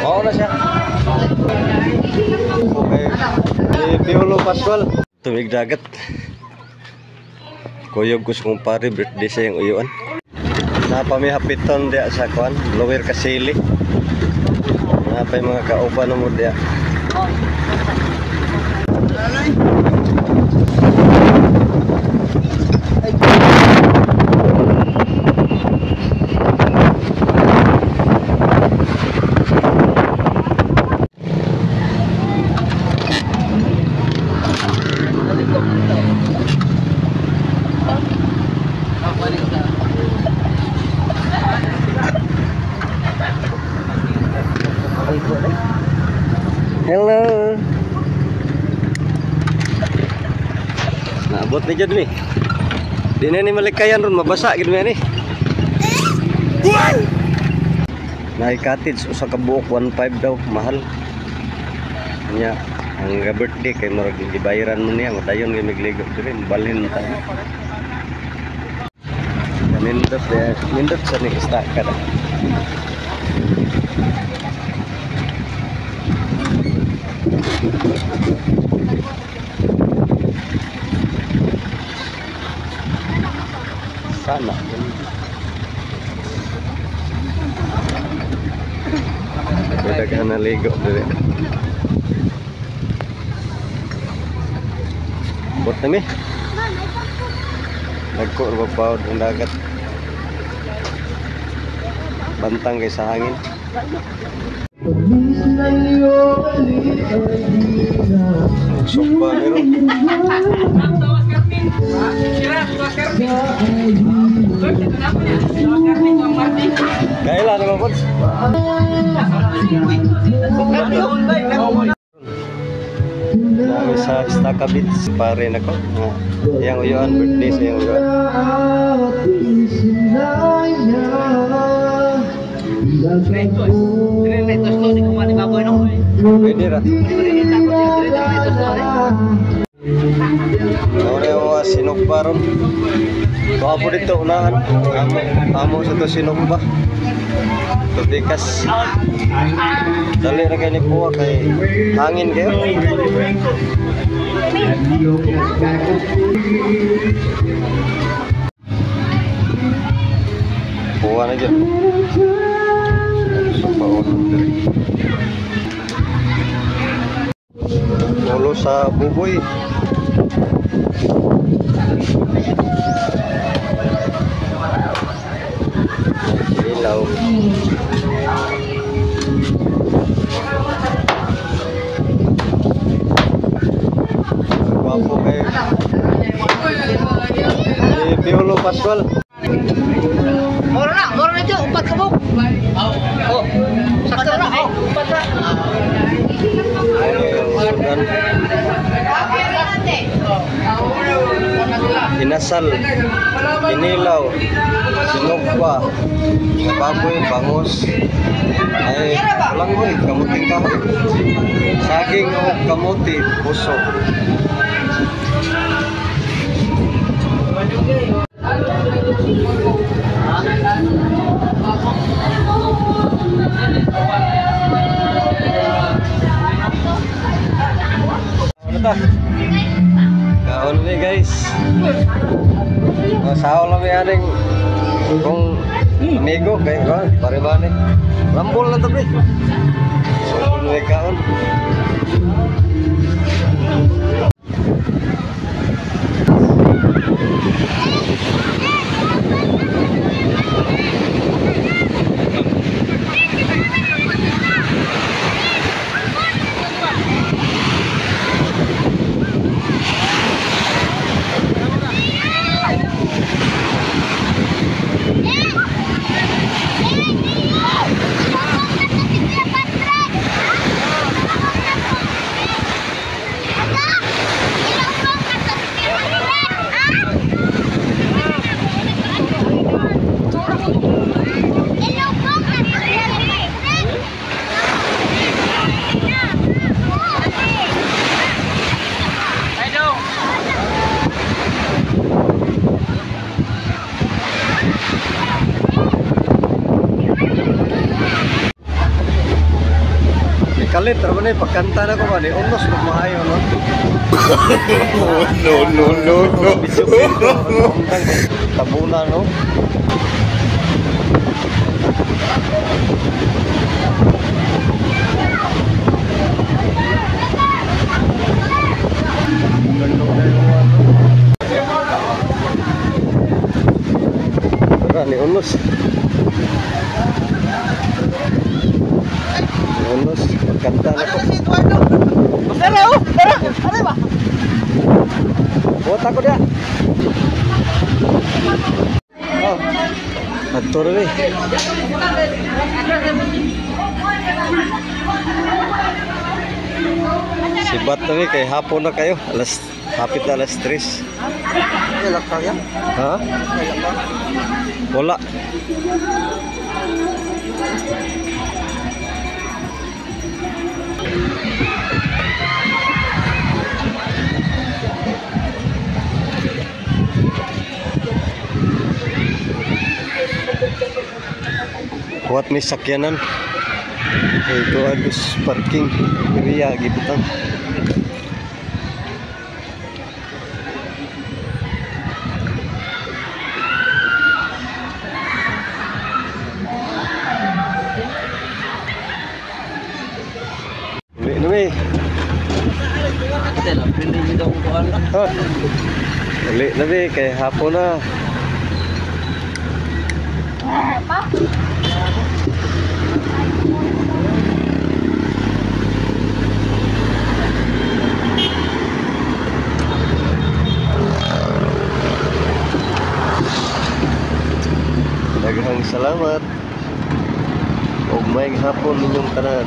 Oo na siya. Okay. Piolo Pascual. Tubig dagat. Kuyog ko sa kumpare, birthday siya yung uyuan. Napamihapiton dia sa kuan, Lower Kasili. Napay mga kauban mo dia. Hello. Naabot ni jud mi. Di na ni malikayan ron mabasa gid mi ani. Nay cottage usa ka buok 1.5 daw, mahal. Nya ang birthday kay murag gibayaran mo niya, madayon gyud migligo diri, balhin ta. Nindot sa ni istaka. Sana beda ka naligo dili. Bot na mi nagko bawd ang dagat, bantang kay sa hangin. Sopa meron. Kailan naman po? Dami sa Istaka Beach, pare na ko. Yang uyuan, birthday sa yang uyuan. Pwede ra. Naure mo sinugba ron. Tuha po dito unahan. Amo sa to sinugba. Tubikas. Dali ra kay ni puwa kay hangin kayo. Puwa na dyan. Ulo sa buboy. Ilaw. Guwapo kayo. Piolo Pascual. Mora na dyan, 4 kabog. Oh, sakto na, 4 na. Inasal, inilaw, sinugba, baboy, bangus. Ay, walang mo kamuting kahoy. Saging o kamuti, puso. Kaon ni guys. Masaw lang yaning kung amigo kay pare ba ni. Lambol na to pre. So ni kaon. kalit ra man pagkanta na ko ba ni unos ko maayo no. No. Tabuna no. Ni unos. Unos, pagkanta na ko. Tara, oh! Tara! Tara ba? Buat ako dia. Oh. Atur ni. Sibat na ni kay hapon na kayo. Hapit na alas 3. Ilak ka yan? Ha? Wala. Kuat ni sakyanan. Ito agus parking area gibutang. Uli nabi kay hapon na. Daghang salamat. Og maayong hapon ninyong tanan.